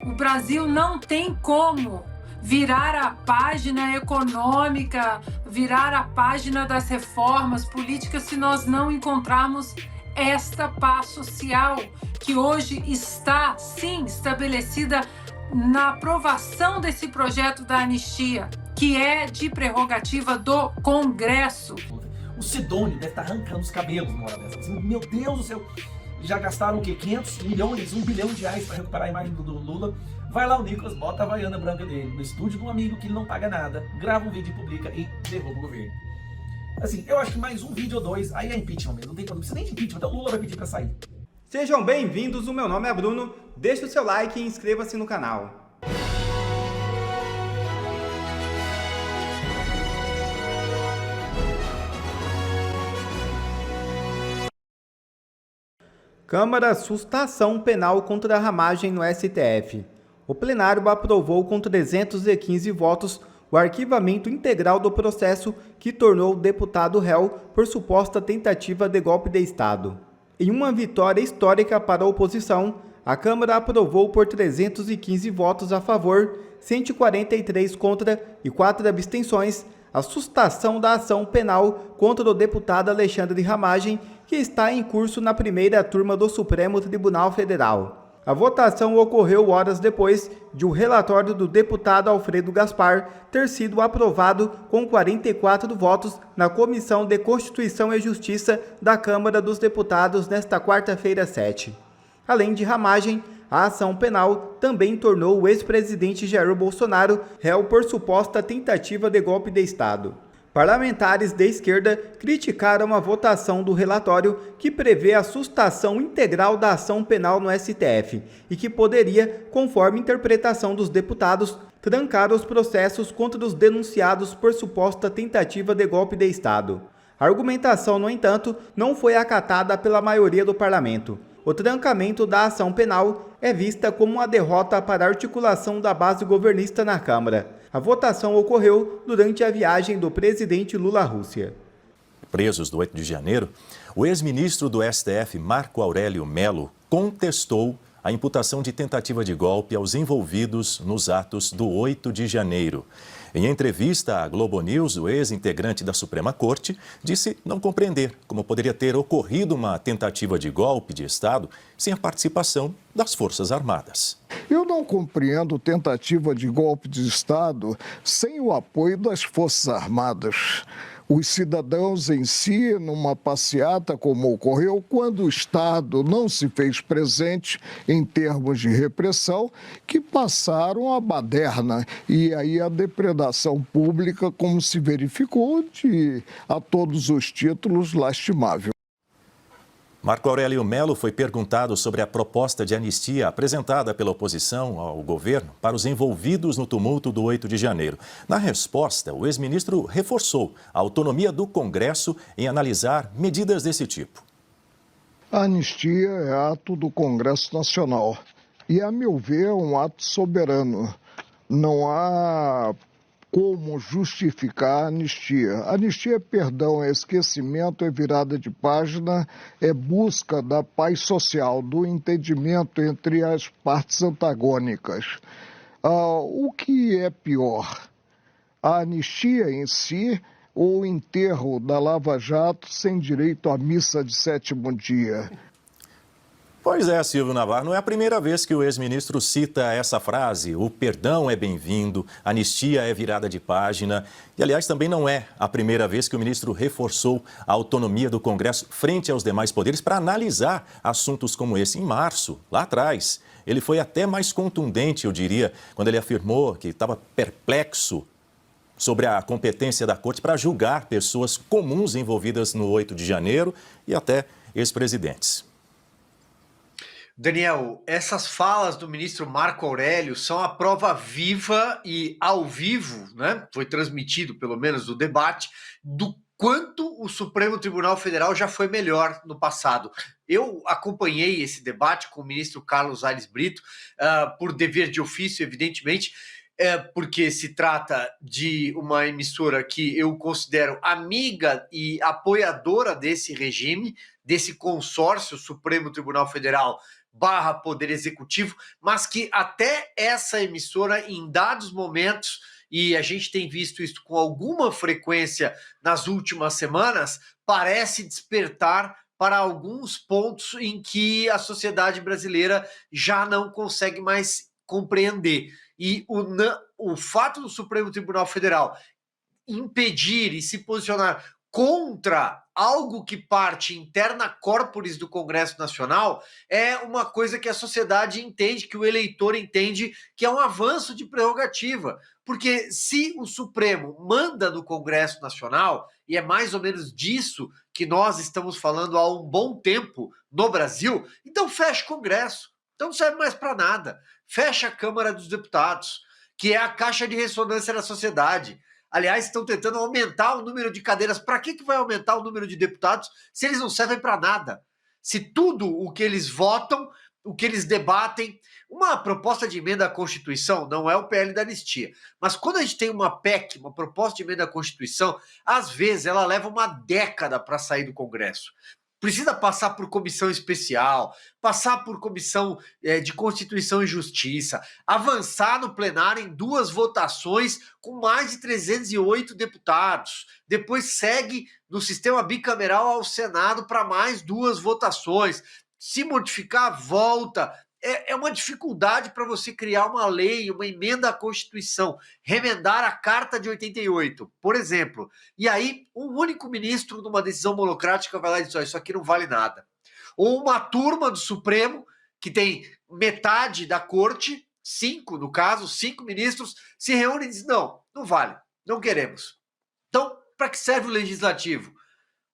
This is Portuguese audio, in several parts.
O Brasil não tem como virar a página econômica, virar a página das reformas políticas se nós não encontrarmos esta paz social que hoje está, sim, estabelecida na aprovação desse projeto da anistia, que é de prerrogativa do Congresso. O Sidônio deve estar arrancando os cabelos numa hora dessa. Assim, meu Deus do céu, já gastaram o quê? 500 milhões, 1 bilhão de reais para recuperar a imagem do Lula. Vai lá o Nicolas, bota a havaiana branca dele no estúdio de um amigo que ele não paga nada, grava um vídeo e publica e derruba o governo. Assim, eu acho que mais um vídeo ou dois, aí é impeachment mesmo, não tem problema, não precisa nem de impeachment, então o Lula vai pedir para sair. Sejam bem-vindos, o meu nome é Bruno, deixe o seu like e inscreva-se no canal. Câmara assusta ação penal contra a ramagem no STF. O plenário aprovou com 315 votos o arquivamento integral do processo que tornou o deputado réu por suposta tentativa de golpe de Estado. Em uma vitória histórica para a oposição, a Câmara aprovou por 315 votos a favor, 143 contra e 4 abstenções a sustação da ação penal contra o deputado Alexandre Ramagem, que está em curso na primeira turma do Supremo Tribunal Federal. A votação ocorreu horas depois de o relatório do deputado Alfredo Gaspar ter sido aprovado com 44 votos na Comissão de Constituição e Justiça da Câmara dos Deputados nesta quarta-feira 7. Além de Ramagem, a ação penal também tornou o ex-presidente Jair Bolsonaro réu por suposta tentativa de golpe de Estado. Parlamentares de esquerda criticaram a votação do relatório que prevê a sustação integral da ação penal no STF e que poderia, conforme interpretação dos deputados, trancar os processos contra os denunciados por suposta tentativa de golpe de Estado. A argumentação, no entanto, não foi acatada pela maioria do parlamento. O trancamento da ação penal é vista como uma derrota para a articulação da base governista na Câmara. A votação ocorreu durante a viagem do presidente Lula à Rússia. Presos do 8 de janeiro, o ex-ministro do STF, Marco Aurélio Mello, contestou a imputação de tentativa de golpe aos envolvidos nos atos do 8 de janeiro. Em entrevista à Globo News, o ex-integrante da Suprema Corte disse não compreender como poderia ter ocorrido uma tentativa de golpe de Estado sem a participação das Forças Armadas. Eu não compreendo tentativa de golpe de Estado sem o apoio das Forças Armadas. Os cidadãos em si, numa passeata como ocorreu, quando o Estado não se fez presente em termos de repressão, que passaram a baderna. E aí a depredação pública, como se verificou, a todos os títulos, lastimável. Marco Aurélio Mello foi perguntado sobre a proposta de anistia apresentada pela oposição ao governo para os envolvidos no tumulto do 8 de janeiro. Na resposta, o ex-ministro reforçou a autonomia do Congresso em analisar medidas desse tipo. A anistia é ato do Congresso Nacional e, a meu ver, é um ato soberano. Não há como justificar a anistia. Anistia é perdão, é esquecimento, é virada de página, é busca da paz social, do entendimento entre as partes antagônicas. O que é pior? A anistia em si ou o enterro da Lava Jato sem direito à missa de sétimo dia? Pois é, Silvio Navarro, não é a primeira vez que o ex-ministro cita essa frase, o perdão é bem-vindo, anistia é virada de página. E, aliás, também não é a primeira vez que o ministro reforçou a autonomia do Congresso frente aos demais poderes para analisar assuntos como esse. Em março, lá atrás, ele foi até mais contundente, eu diria, quando ele afirmou que estava perplexo sobre a competência da Corte para julgar pessoas comuns envolvidas no 8 de janeiro e até ex-presidentes. Daniel, essas falas do ministro Marco Aurélio são a prova viva e ao vivo, né? Foi transmitido, pelo menos, do debate, do quanto o Supremo Tribunal Federal já foi melhor no passado. Eu acompanhei esse debate com o ministro Carlos Aires Brito, por dever de ofício, evidentemente, porque se trata de uma emissora que eu considero amiga e apoiadora desse regime, desse consórcio Supremo Tribunal Federal barra Poder Executivo, mas que até essa emissora, em dados momentos, e a gente tem visto isso com alguma frequência nas últimas semanas, parece despertar para alguns pontos em que a sociedade brasileira já não consegue mais compreender. E o fato do Supremo Tribunal Federal impedir e se posicionar contra algo que parte interna corporis do Congresso Nacional é uma coisa que a sociedade entende, que o eleitor entende que é um avanço de prerrogativa. Porque se o Supremo manda no Congresso Nacional, e é mais ou menos disso que nós estamos falando há um bom tempo no Brasil, então fecha o Congresso. Então não serve mais para nada. Fecha a Câmara dos Deputados, que é a caixa de ressonância da sociedade. Aliás, estão tentando aumentar o número de cadeiras. Para que vai aumentar o número de deputados se eles não servem para nada? Se tudo o que eles votam, o que eles debatem, uma proposta de emenda à Constituição não é o PL da anistia. Mas quando a gente tem uma PEC, uma proposta de emenda à Constituição, às vezes ela leva uma década para sair do Congresso. Precisa passar por comissão especial, passar por comissão de Constituição e Justiça, avançar no plenário em 2 votações com mais de 308 deputados. Depois segue no sistema bicameral ao Senado para mais 2 votações. Se modificar, volta. É uma dificuldade para você criar uma lei, uma emenda à Constituição, remendar a Carta de 88, por exemplo. E aí, um único ministro, numa decisão monocrática, vai lá e diz: isso aqui não vale nada. Ou uma turma do Supremo, que tem metade da corte, 5 no caso, 5 ministros, se reúne e diz: não vale, não queremos. Então, para que serve o legislativo?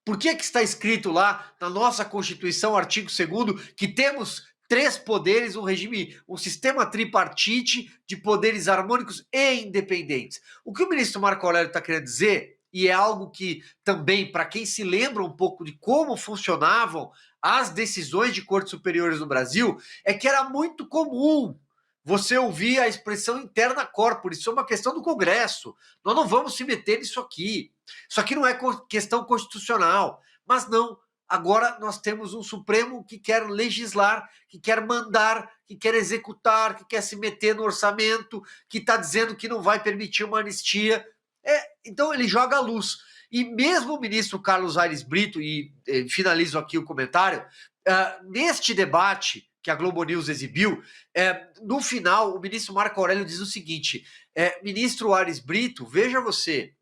Por que está escrito lá na nossa Constituição, artigo 2º, que temos 3 poderes, um sistema tripartite de poderes harmônicos e independentes? O que o ministro Marco Aurélio está querendo dizer, e é algo que também, para quem se lembra um pouco de como funcionavam as decisões de cortes superiores no Brasil, é que era muito comum você ouvir a expressão interna corporis. Isso é uma questão do Congresso. Nós não vamos se meter nisso aqui. Isso aqui não é questão constitucional. Mas não. Agora nós temos um Supremo que quer legislar, que quer mandar, que quer executar, que quer se meter no orçamento, que está dizendo que não vai permitir uma anistia. Então ele joga a luz. E mesmo o ministro Carlos Aires Brito, e finalizo aqui o comentário, neste debate que a Globo News exibiu, no final o ministro Marco Aurélio diz o seguinte: ministro Aires Brito, veja você,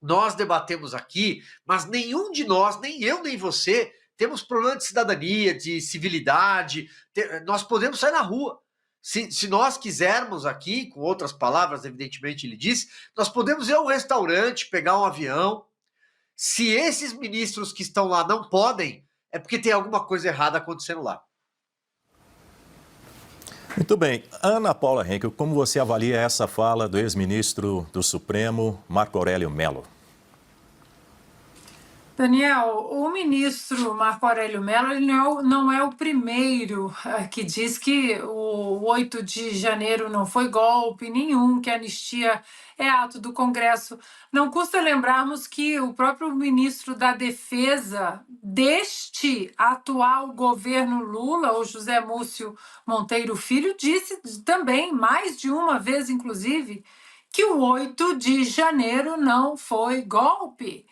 nós debatemos aqui, mas nenhum de nós, nem eu nem você, temos problema de cidadania, de civilidade, nós podemos sair na rua. Se nós quisermos aqui, com outras palavras, evidentemente ele disse, nós podemos ir a um restaurante, pegar um avião. Se esses ministros que estão lá não podem, é porque tem alguma coisa errada acontecendo lá. Muito bem. Ana Paula Henkel, como você avalia essa fala do ex-ministro do Supremo, Marco Aurélio Mello? Daniel, o ministro Marco Aurélio Mello ele não é o primeiro que diz que o 8 de janeiro não foi golpe nenhum, que a anistia é ato do Congresso. Não custa lembrarmos que o próprio ministro da Defesa deste atual governo Lula, o José Múcio Monteiro Filho, disse também, mais de uma vez inclusive, que o 8 de janeiro não foi golpe.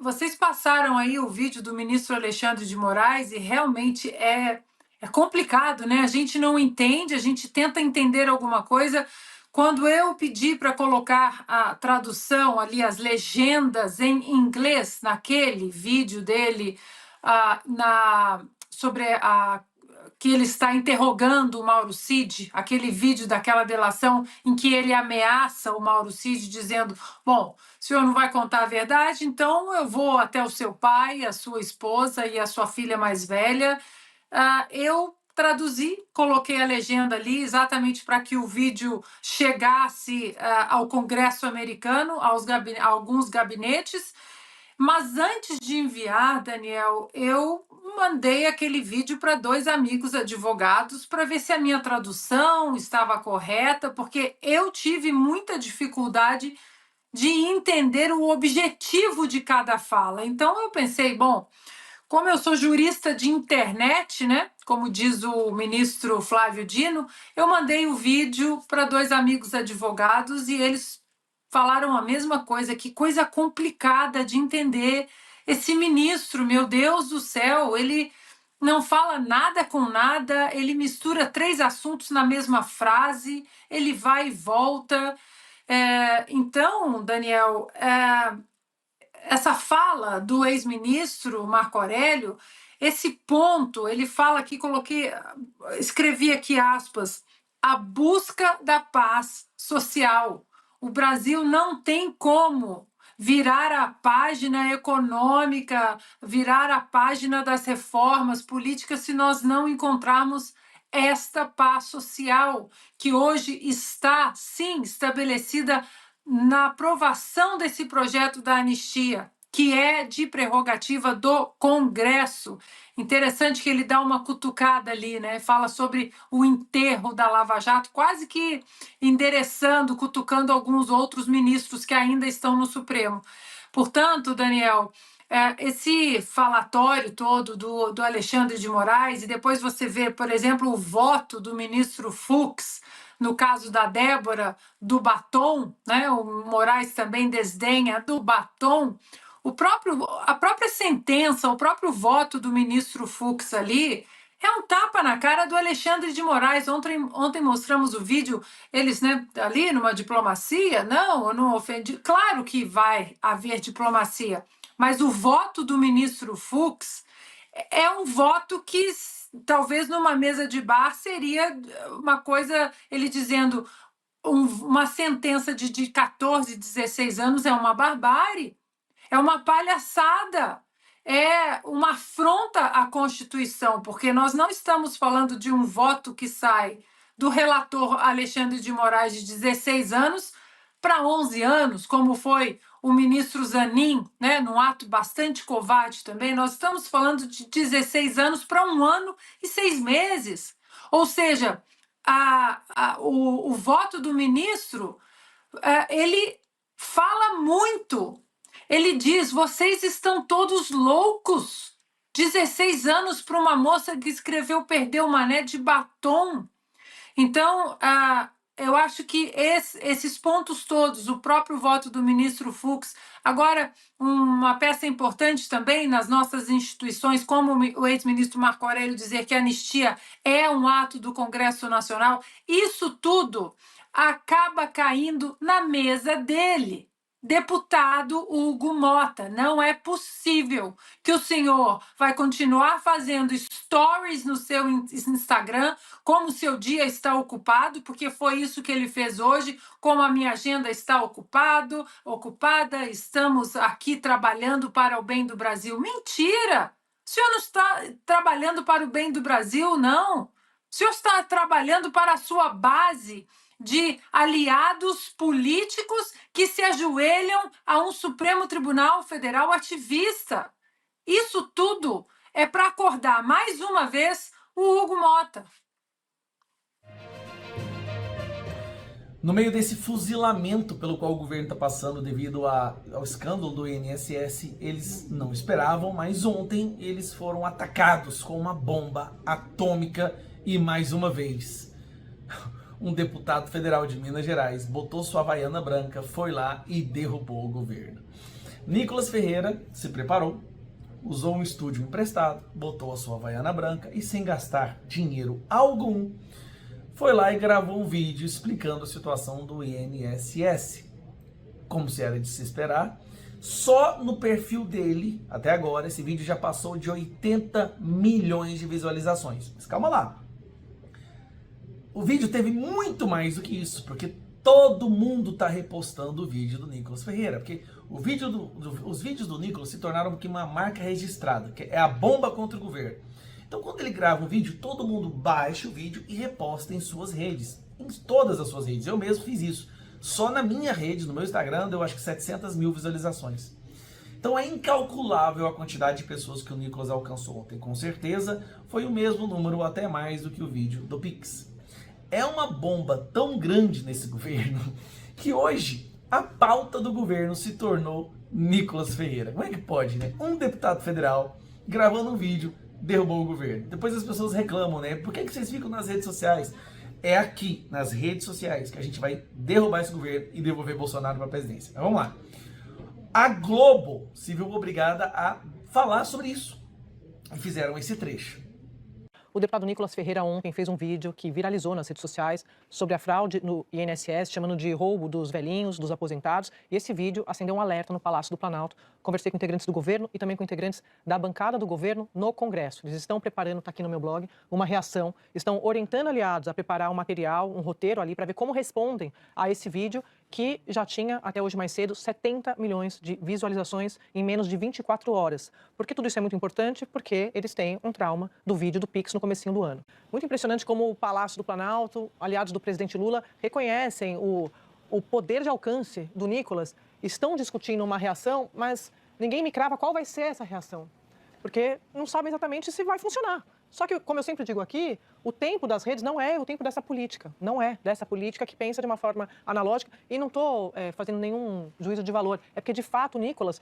Vocês passaram aí o vídeo do ministro Alexandre de Moraes e realmente é complicado, né? A gente não entende, a gente tenta entender alguma coisa. Quando eu pedi para colocar a tradução ali, as legendas em inglês, naquele vídeo dele, sobre que ele está interrogando o Mauro Cid, aquele vídeo daquela delação em que ele ameaça o Mauro Cid, dizendo: bom, o senhor não vai contar a verdade, então eu vou até o seu pai, a sua esposa e a sua filha mais velha. Eu traduzi, coloquei a legenda ali exatamente para que o vídeo chegasse ao Congresso americano, a alguns gabinetes. Mas antes de enviar, Daniel, eu mandei aquele vídeo para 2 amigos advogados para ver se a minha tradução estava correta, porque eu tive muita dificuldade de entender o objetivo de cada fala. Então eu pensei, bom, como eu sou jurista de internet, né? Como diz o ministro Flávio Dino, eu mandei o vídeo para 2 amigos advogados e eles falaram a mesma coisa. Que coisa complicada de entender esse ministro, meu Deus do céu, ele não fala nada com nada, ele mistura 3 assuntos na mesma frase, ele vai e volta. Então, Daniel, essa fala do ex-ministro Marco Aurélio, esse ponto, ele fala aqui, escrevi aqui aspas, a busca da paz social. O Brasil não tem como virar a página econômica, virar a página das reformas políticas se nós não encontrarmos esta paz social que hoje está, sim, estabelecida na aprovação desse projeto da anistia, que é de prerrogativa do Congresso. Interessante que ele dá uma cutucada ali, né? Fala sobre o enterro da Lava Jato, quase que endereçando, cutucando alguns outros ministros que ainda estão no Supremo. Portanto, Daniel, esse falatório todo do Alexandre de Moraes, e depois você vê, por exemplo, o voto do ministro Fux, no caso da Débora, do batom, né? O Moraes também desdenha do batom. A própria sentença, o próprio voto do ministro Fux ali é um tapa na cara do Alexandre de Moraes. Ontem mostramos o vídeo, eles, né, ali numa diplomacia. Não, eu não ofendi. Claro que vai haver diplomacia, mas o voto do ministro Fux é um voto que talvez numa mesa de bar seria uma coisa, ele dizendo uma sentença de 14, 16 anos é uma barbárie, é uma palhaçada, é uma afronta à Constituição, porque nós não estamos falando de um voto que sai do relator Alexandre de Moraes de 16 anos para 11 anos, como foi o ministro Zanin, né, num ato bastante covarde também. Nós estamos falando de 16 anos para 1 ano e 6 meses. Ou seja, o voto do ministro, ele fala muito. Ele diz, vocês estão todos loucos. 16 anos para uma moça que escreveu Perdeu o Mané de batom. Então, eu acho que esses pontos todos, o próprio voto do ministro Fux, agora uma peça importante também nas nossas instituições, como o ex-ministro Marco Aurélio dizer que a anistia é um ato do Congresso Nacional, isso tudo acaba caindo na mesa dele. Deputado Hugo Mota, não é possível que o senhor vai continuar fazendo stories no seu Instagram como seu dia está ocupado, porque foi isso que ele fez hoje, como a minha agenda está ocupada, estamos aqui trabalhando para o bem do Brasil. Mentira! O senhor não está trabalhando para o bem do Brasil, não. O senhor está trabalhando para a sua base de aliados políticos que se ajoelham a um Supremo Tribunal Federal ativista. Isso tudo é para acordar mais uma vez o Hugo Mota. No meio desse fuzilamento pelo qual o governo está passando devido ao escândalo do INSS, eles não esperavam, mas ontem eles foram atacados com uma bomba atômica e mais uma vez um deputado federal de Minas Gerais botou sua havaiana branca, foi lá e derrubou o governo. Nicolas Ferreira se preparou, usou um estúdio emprestado, botou a sua havaiana branca e, sem gastar dinheiro algum, foi lá e gravou um vídeo explicando a situação do INSS. Como se era de se esperar, só no perfil dele, até agora, esse vídeo já passou de 80 milhões de visualizações. Mas calma lá. O vídeo teve muito mais do que isso, porque todo mundo está repostando o vídeo do Nicolas Ferreira, porque os vídeos do Nicolas se tornaram uma marca registrada, que é a bomba contra o governo. Então, quando ele grava um vídeo, todo mundo baixa o vídeo e reposta em suas redes, em todas as suas redes. Eu mesmo fiz isso. Só na minha rede, no meu Instagram, deu acho que 700 mil visualizações. Então é incalculável a quantidade de pessoas que o Nicolas alcançou ontem. Com certeza foi o mesmo número, ou até mais do que o vídeo do Pix. É uma bomba tão grande nesse governo que hoje a pauta do governo se tornou Nicolas Ferreira. Como é que pode, né? Um deputado federal gravando um vídeo, derrubou o governo. Depois as pessoas reclamam, né? Por que vocês ficam nas redes sociais? É aqui, nas redes sociais, que a gente vai derrubar esse governo e devolver Bolsonaro para a presidência. Mas vamos lá. A Globo se viu obrigada a falar sobre isso. E fizeram esse trecho. O deputado Nicolas Ferreira ontem fez um vídeo que viralizou nas redes sociais sobre a fraude no INSS, chamando de roubo dos velhinhos, dos aposentados. E esse vídeo acendeu um alerta no Palácio do Planalto. Conversei com integrantes do governo e também com integrantes da bancada do governo no Congresso. Eles estão preparando, está aqui no meu blog, uma reação. Estão orientando aliados a preparar um material, um roteiro ali, para ver como respondem a esse vídeo, que já tinha, até hoje mais cedo, 70 milhões de visualizações em menos de 24 horas. Por que tudo isso é muito importante? Porque eles têm um trauma do vídeo do Pix no comecinho do ano. Muito impressionante como o Palácio do Planalto, aliados do presidente Lula, reconhecem o poder de alcance do Nicolas, estão discutindo uma reação, mas ninguém me crava qual vai ser essa reação, porque não sabem exatamente se vai funcionar. Só que, como eu sempre digo aqui, o tempo das redes não é o tempo dessa política. Não é dessa política que pensa de uma forma analógica. E não estou fazendo nenhum juízo de valor. É porque, de fato, o Nicolas,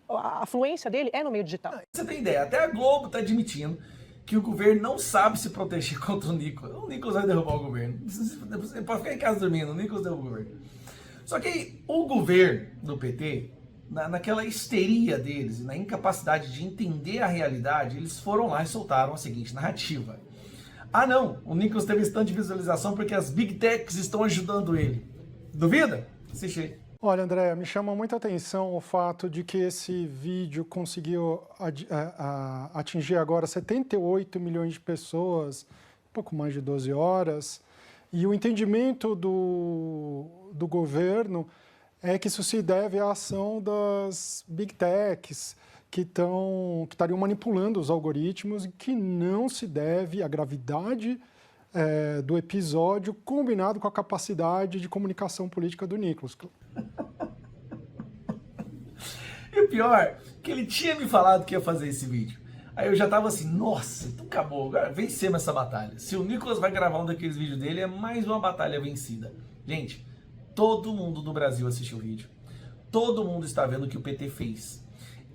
a fluência dele é no meio digital. Você tem ideia, até a Globo está admitindo que o governo não sabe se proteger contra o Nicolas. O Nicolas vai derrubar o governo. Você pode ficar em casa dormindo, o Nicolas derruba o governo. Só que o governo do PT, naquela histeria deles e na incapacidade de entender a realidade, eles foram lá e soltaram a seguinte narrativa. Ah não, o Nicolas teve esse tanto de visualização porque as Big Techs estão ajudando ele. Duvida? Assiste aí. Olha, André, me chama muita atenção o fato de que esse vídeo conseguiu atingir agora 78 milhões de pessoas, pouco mais de 12 horas, e o entendimento do governo é que isso se deve à ação das Big Techs, que estariam manipulando os algoritmos, e que não se deve à gravidade do episódio combinado com a capacidade de comunicação política do Nicolas. E o pior, que ele tinha me falado que ia fazer esse vídeo. Aí eu já tava assim, nossa, então acabou, agora vencemos essa batalha. Se o Nicolas vai gravar um daqueles vídeos dele, é mais uma batalha vencida. Gente, todo mundo do Brasil assistiu o vídeo. Todo mundo está vendo o que o PT fez.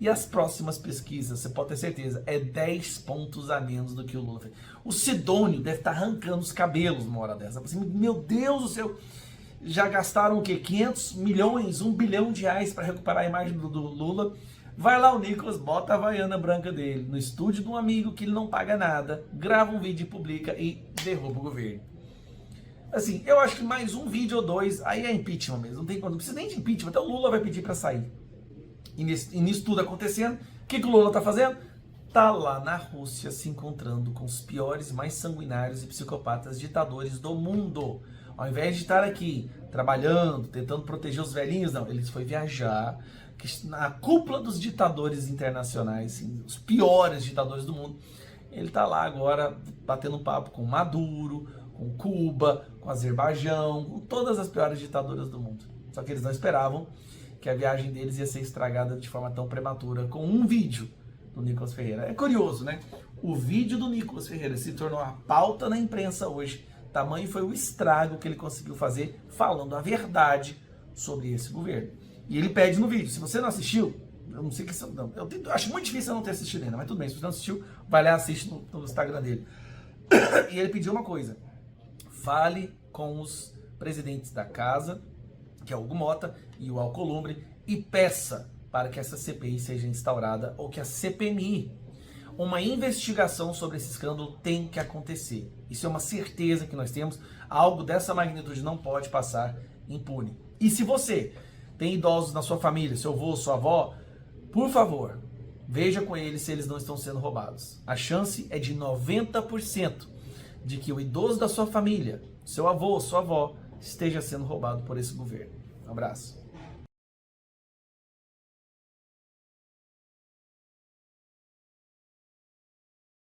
E as próximas pesquisas, você pode ter certeza, é 10 pontos a menos do que o Lula fez. O Sidônio deve estar arrancando os cabelos numa hora dessa. Assim, meu Deus do céu, já gastaram o quê? 500 milhões, 1 bilhão de reais para recuperar a imagem do Lula. Vai lá o Nicolas, bota a Havaiana branca dele no estúdio de um amigo que ele não paga nada, grava um vídeo e publica e derruba o governo. Assim, eu acho que mais um vídeo ou dois, aí é impeachment mesmo, não precisa nem de impeachment, até o Lula vai pedir para sair. E nisso tudo acontecendo, o que o Lula tá fazendo? Tá lá na Rússia se encontrando com os piores, mais sanguinários e psicopatas ditadores do mundo. Ao invés de estar aqui trabalhando, tentando proteger os velhinhos, não, ele foi viajar na cúpula dos ditadores internacionais, assim, os piores ditadores do mundo. Ele tá lá agora batendo um papo com Maduro, com Cuba, com Azerbaijão, com todas as piores ditaduras do mundo. Só que eles não esperavam que a viagem deles ia ser estragada de forma tão prematura com um vídeo do Nicolas Ferreira. É curioso, né? O vídeo do Nicolas Ferreira se tornou a pauta na imprensa hoje. Tamanho foi o estrago que ele conseguiu fazer falando a verdade sobre esse governo. E ele pede no vídeo, se você não assistiu, eu não sei que não, eu acho muito difícil eu não ter assistido ainda, mas tudo bem, se você não assistiu, vai lá e assiste no Instagram dele. E ele pediu uma coisa: fale com os presidentes da casa, que é o Hugo Mota e o Alcolumbre, e peça para que essa CPI seja instaurada, ou que a CPMI, uma investigação sobre esse escândalo, tem que acontecer. Isso é uma certeza que nós temos. Algo dessa magnitude não pode passar impune. E se você tem idosos na sua família, seu avô, sua avó, por favor, veja com eles se eles não estão sendo roubados. A chance é de 90% de que o idoso da sua família, seu avô, sua avó, esteja sendo roubado por esse governo. Um abraço.